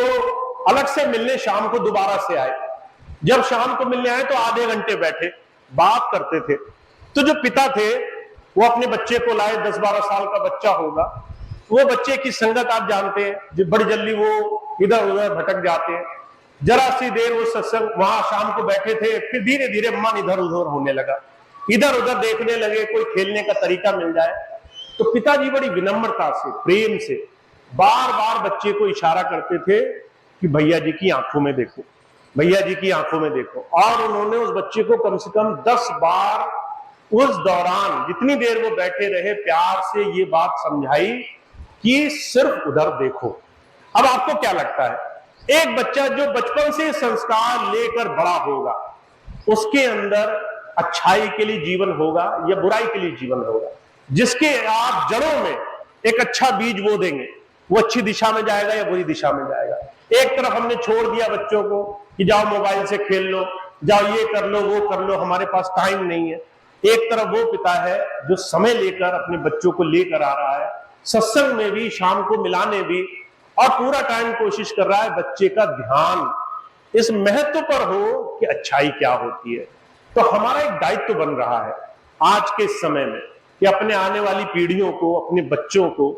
अलग से मिलने शाम को दोबारा से आए। जब शाम को मिलने आए तो आधे घंटे बैठे, बात करते थे। तो जो पिता थे वो अपने बच्चे को लाए, 10-12 साल का बच्चा होगा। वो बच्चे की संगत आप जानते हैं, जो बड़ी जल्दी वो इधर उधर भटक जाते हैं। जरा सी देर वो सत्संग वहां शाम को बैठे थे, फिर धीरे धीरे मन इधर उधर होने लगा, इधर उधर देखने लगे, कोई खेलने का तरीका मिल जाए। तो पिताजी बड़ी विनम्रता से, प्रेम से बार बार बच्चे को इशारा करते थे कि भैया जी की आंखों में देखो, भैया जी की आंखों में देखो। और उन्होंने उस बच्चे को कम से कम 10 बार उस दौरान, जितनी देर वो बैठे रहे, प्यार से ये बात समझाई कि सिर्फ उधर देखो। अब आपको क्या लगता है, एक बच्चा जो बचपन से संस्कार लेकर बड़ा होगा, उसके अंदर अच्छाई के लिए जीवन होगा या बुराई के लिए जीवन होगा? जिसके आप जड़ों में एक अच्छा बीज बो देंगे, वो अच्छी दिशा में जाएगा या बुरी दिशा में जाएगा। एक तरफ हमने छोड़ दिया बच्चों को कि जाओ मोबाइल से खेल लो, जाओ ये कर लो, वो कर लो, हमारे पास टाइम नहीं है। एक तरफ वो पिता है जो समय लेकर अपने बच्चों को लेकर आ रहा है, सत्संग में भी, शाम को मिलाने भी, और पूरा टाइम कोशिश कर रहा है बच्चे का ध्यान इस महत्व पर हो कि अच्छाई क्या होती है। तो हमारा एक दायित्व बन रहा है आज के समय में कि अपने आने वाली पीढ़ियों को, अपने बच्चों को,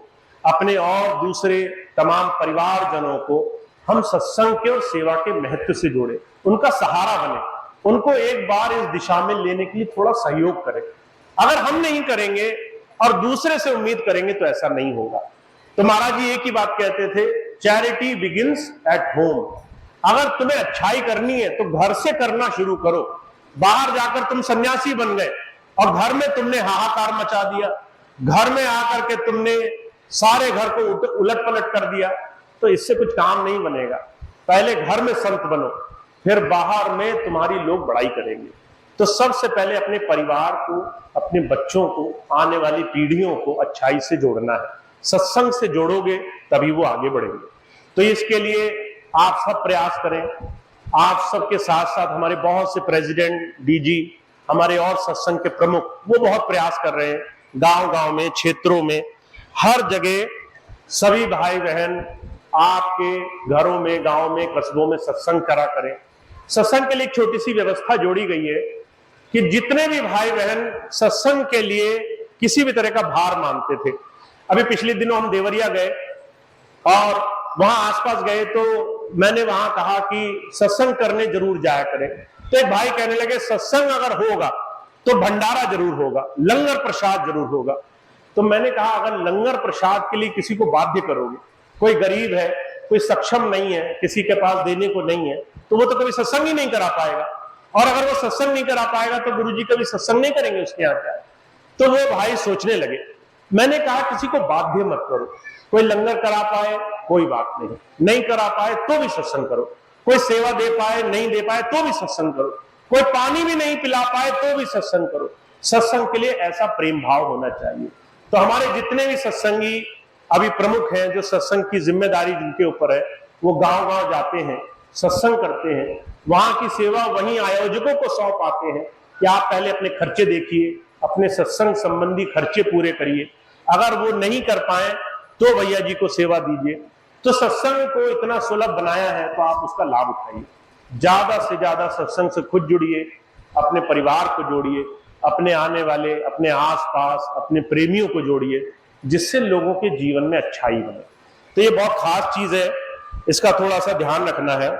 अपने और दूसरे तमाम परिवारजनों को हम सत्संग के और सेवा के महत्व से जोड़े, उनका सहारा बने, उनको एक बार इस दिशा में लेने के लिए थोड़ा सहयोग करें। अगर हम नहीं करेंगे और दूसरे से उम्मीद करेंगे तो ऐसा नहीं होगा। तो महाराज जी एक ही बात कहते थे, चैरिटी बिगिंस एट होम। अगर तुम्हें अच्छाई करनी है तो घर से करना शुरू करो। बाहर जाकर तुम सन्यासी बन गए और घर में तुमने हाहाकार मचा दिया, घर में आकर के तुमने सारे घर को उलट पलट कर दिया, तो इससे कुछ काम नहीं बनेगा। पहले घर में संत बनो, फिर बाहर में तुम्हारी लोग बड़ाई करेंगे। तो सबसे पहले अपने परिवार को, अपने बच्चों को, आने वाली पीढ़ियों को अच्छाई से जोड़ना है। सत्संग से जोड़ोगे तभी वो आगे बढ़ेंगे। तो इसके लिए आप सब प्रयास करें। आप सबके साथ साथ हमारे बहुत से प्रेसिडेंट, डीजी, हमारे और सत्संग के प्रमुख, वो बहुत प्रयास कर रहे हैं। गांव गांव में, क्षेत्रों में, हर जगह सभी भाई बहन आपके घरों में, गांव में, कस्बों में सत्संग करा करें। सत्संग के लिए एक छोटी सी व्यवस्था जोड़ी गई है कि जितने भी भाई बहन सत्संग के लिए किसी भी तरह का भार मानते थे, अभी पिछले दिनों हम देवरिया गए और वहां आसपास गए तो मैंने वहां कहा कि सत्संग करने जरूर जाया करें। तो एक भाई कहने लगे सत्संग अगर होगा तो भंडारा जरूर होगा, लंगर प्रसाद जरूर होगा। तो मैंने कहा अगर लंगर प्रसाद के लिए किसी को बाध्य करोगे, कोई गरीब है, कोई सक्षम नहीं है, किसी के पास देने को नहीं है, तो वो तो कभी सत्संग ही नहीं करा पाएगा। और अगर वो सत्संग नहीं करा पाएगा तो गुरुजी कभी सत्संग नहीं करेंगे उसके यहाँ क्या। तो वो भाई सोचने लगे। मैंने कहा किसी को बाध्य मत करो, कोई लंगर करा पाए कोई बात नहीं, नहीं करा पाए तो भी सत्संग करो, कोई सेवा दे पाए नहीं दे पाए तो भी सत्संग करो, कोई पानी भी नहीं पिला पाए तो भी सत्संग करो। सत्संग के लिए ऐसा प्रेम भाव होना चाहिए। तो हमारे जितने भी सत्संगी अभी प्रमुख हैं, जो सत्संग की जिम्मेदारी जिनके ऊपर है, वो गांव गांव जाते हैं, सत्संग करते हैं, वहां की सेवा वहीं आयोजकों को सौंप आते हैं कि आप पहले अपने खर्चे देखिए, अपने सत्संग संबंधी खर्चे पूरे करिए, अगर वो नहीं कर पाए तो भैया जी को सेवा दीजिए। तो सत्संग को इतना सुलभ बनाया है तो आप उसका लाभ उठाइए। ज्यादा से ज्यादा सत्संग से खुद जुड़िए, अपने परिवार को जोड़िए, अपने आने वाले, अपने आसपास, अपने प्रेमियों को जोड़िए, जिससे लोगों के जीवन में अच्छाई बने। तो ये बहुत खास चीज है, इसका थोड़ा सा ध्यान रखना है।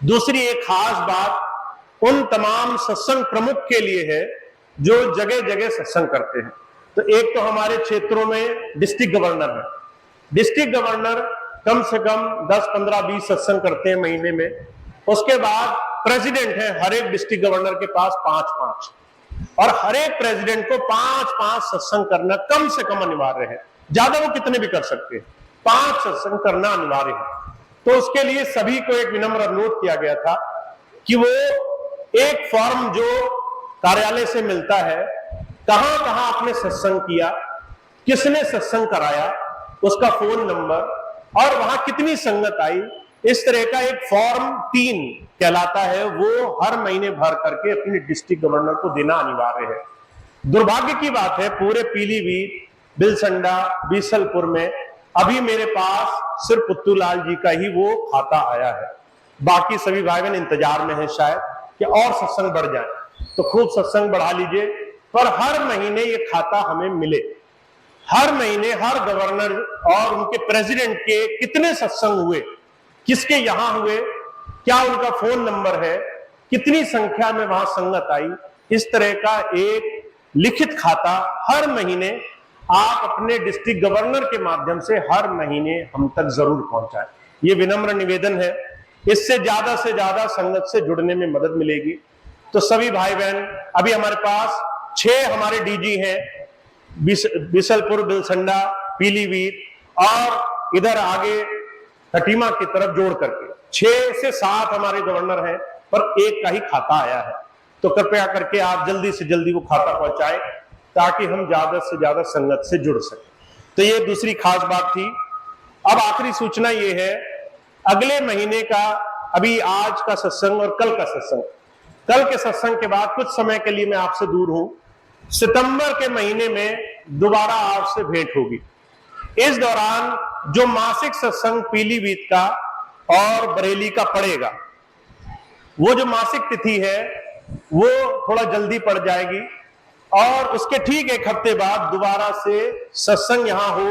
दूसरी एक खास बात उन तमाम सत्संग प्रमुख के लिए है जो जगह जगह सत्संग करते हैं। तो एक तो हमारे क्षेत्रों में डिस्ट्रिक्ट गवर्नर है। डिस्ट्रिक्ट गवर्नर कम से कम 10, 15, 20 सत्संग करते हैं महीने में। उसके बाद प्रेसिडेंट है, हर एक डिस्ट्रिक्ट गवर्नर के पास 5-5, और हर एक प्रेसिडेंट को 5-5 सत्संग करना कम से कम अनिवार्य है। ज्यादा वो कितने भी कर सकते हैं, 5 सत्संग करना अनिवार्य है। तो उसके लिए सभी को एक विनम्र अनुरोध किया गया था कि वो एक फॉर्म जो कार्यालय से मिलता है, कहां कहां आपने सत्संग किया, किसने सत्संग कराया, उसका फोन नंबर और वहां कितनी संगत आई, इस तरह का एक फॉर्म 3 कहलाता है, वो हर महीने भर करके अपने डिस्ट्रिक्ट गवर्नर को देना अनिवार्य है। दुर्भाग्य की बात है, पूरे पीलीभीत, बिलसंडा, बीसलपुर में अभी मेरे पास सिर्फ पुत्तूलाल जी का ही वो खाता आया है। बाकी सभी भाई बहन इंतजार में है शायद कि और सत्संग बढ़ जाए, तो खूब सत्संग बढ़ा लीजिए, पर हर महीने ये खाता हमें मिले। हर महीने हर गवर्नर और उनके प्रेसिडेंट के कितने सत्संग हुए, किसके यहां हुए, क्या उनका फोन नंबर है, कितनी संख्या में वहां संगत आई, इस तरह का एक लिखित खाता हर महीने आप अपने डिस्ट्रिक्ट गवर्नर के माध्यम से हर महीने हम तक जरूर पहुंचाएं। ये विनम्र निवेदन है। इससे ज्यादा संगत से जुड़ने में मदद मिलेगी। तो सभी भाई बहन, अभी हमारे पास 6 हमारे डीजी हैं, बीसलपुर, बिलसंडा, पीलीभीत और इधर आगे खटीमा की तरफ जोड़ करके 6 से 7 हमारे गवर्नर हैं, पर एक का ही खाता आया है। तो कृपया करके आप जल्दी से जल्दी वो खाता पहुंचाएं ताकि हम ज्यादा से ज्यादा संगत से जुड़ सकें। तो ये दूसरी खास बात थी। अब आखिरी सूचना ये है, अगले महीने का, अभी आज का सत्संग और कल का सत्संग, कल के सत्संग के बाद कुछ समय के लिए मैं आपसे दूर हूं। सितंबर के महीने में दोबारा आपसे भेंट होगी। इस दौरान जो मासिक सत्संग पीलीभीत का और बरेली का पड़ेगा, वो जो मासिक तिथि है वो थोड़ा जल्दी पड़ जाएगी और उसके ठीक एक हफ्ते बाद दोबारा से सत्संग यहां हो,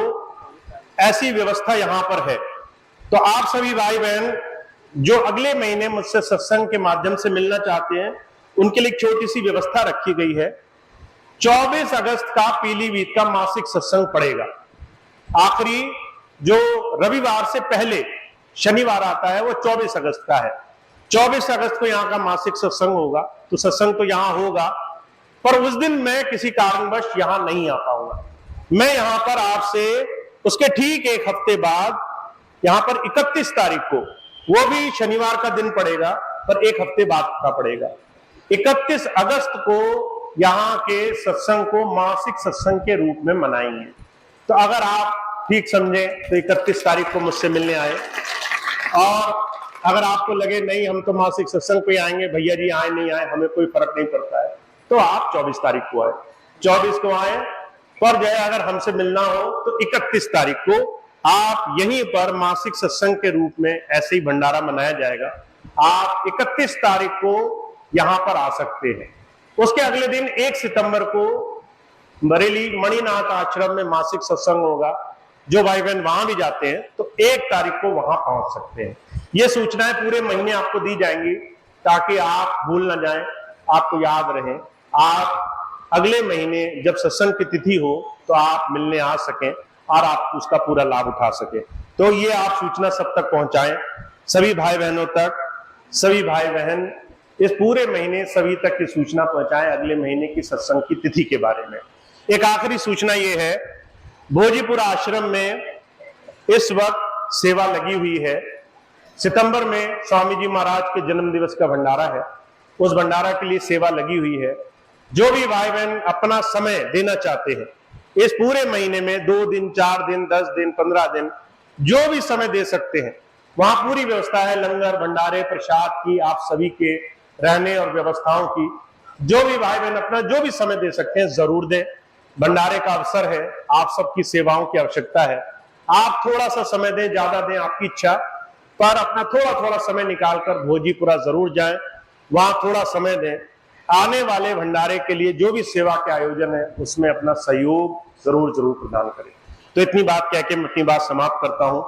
ऐसी व्यवस्था यहां पर है। तो आप सभी भाई बहन जो अगले महीने मुझसे सत्संग के माध्यम से मिलना चाहते हैं, उनके लिए छोटी सी व्यवस्था रखी गई है। 24 अगस्त का पीलीभीत का मासिक सत्संग पड़ेगा। आखिरी जो रविवार से पहले शनिवार आता है वो 24 अगस्त का है। 24 अगस्त को यहाँ का मासिक सत्संग होगा। तो सत्संग तो यहाँ होगा, पर उस दिन मैं किसी कारणवश यहाँ नहीं आ पाऊंगा। मैं यहाँ पर आपसे उसके ठीक एक हफ्ते बाद, यहाँ पर 31 तारीख को, वो भी शनिवार का दिन पड़ेगा, पर एक हफ्ते बाद का पड़ेगा, 31 अगस्त को यहाँ के सत्संग को मासिक सत्संग के रूप में मनाएंगे। तो अगर आप ठीक समझे तो 31 तारीख को मुझसे मिलने आए। और अगर आपको लगे नहीं हम तो मासिक सत्संग पे आएंगे, भैया जी आए नहीं आए हमें कोई फर्क नहीं पड़ता है, तो आप 24 तारीख को आए, 24 को आए। पर जो है अगर हमसे मिलना हो तो 31 तारीख को आप यहीं पर मासिक सत्संग के रूप में ऐसे ही भंडारा मनाया जाएगा, आप 31 तारीख को यहां पर आ सकते हैं। उसके अगले दिन 1 सितंबर को बरेली मणिनाथ आश्रम में मासिक सत्संग होगा। जो भाई बहन वहां भी जाते हैं तो 1 तारीख को वहां पहुंच सकते हैं। ये सूचनाएं पूरे महीने आपको दी जाएंगी ताकि आप भूल ना जाएं, आपको याद रहे, आप अगले महीने जब सत्संग की तिथि हो तो आप मिलने आ सकें और आप उसका पूरा लाभ उठा सकें। तो ये आप सूचना सब तक पहुंचाएं, सभी भाई बहनों तक। सभी भाई बहन इस पूरे महीने सभी तक की सूचना पहुंचाएं अगले महीने की सत्संग की तिथि के बारे में। एक आखिरी सूचना ये है, भोजीपुरा आश्रम में इस वक्त सेवा लगी हुई है। सितंबर में स्वामी जी महाराज के जन्म दिवस का भंडारा है, उस भंडारा के लिए सेवा लगी हुई है। जो भी भाई बहन अपना समय देना चाहते हैं इस पूरे महीने में 2 दिन, 4 दिन, 10 दिन, 15 दिन, जो भी समय दे सकते हैं, वहां पूरी व्यवस्था है लंगर भंडारे प्रसाद की, आप सभी के रहने और व्यवस्थाओं की। जो भी भाई बहन अपना जो भी समय दे सकते हैं जरूर दें। भंडारे का अवसर है, आप सबकी सेवाओं की आवश्यकता है। आप थोड़ा सा समय दें, ज्यादा दें, आपकी इच्छा, पर अपना थोड़ा थोड़ा समय निकालकर भोजीपुरा जरूर जाएं, वहां थोड़ा समय दें। आने वाले भंडारे के लिए जो भी सेवा के आयोजन है उसमें अपना सहयोग जरूर जरूर प्रदान करें। तो इतनी बात कह के मैं अपनी बात समाप्त करता हूं।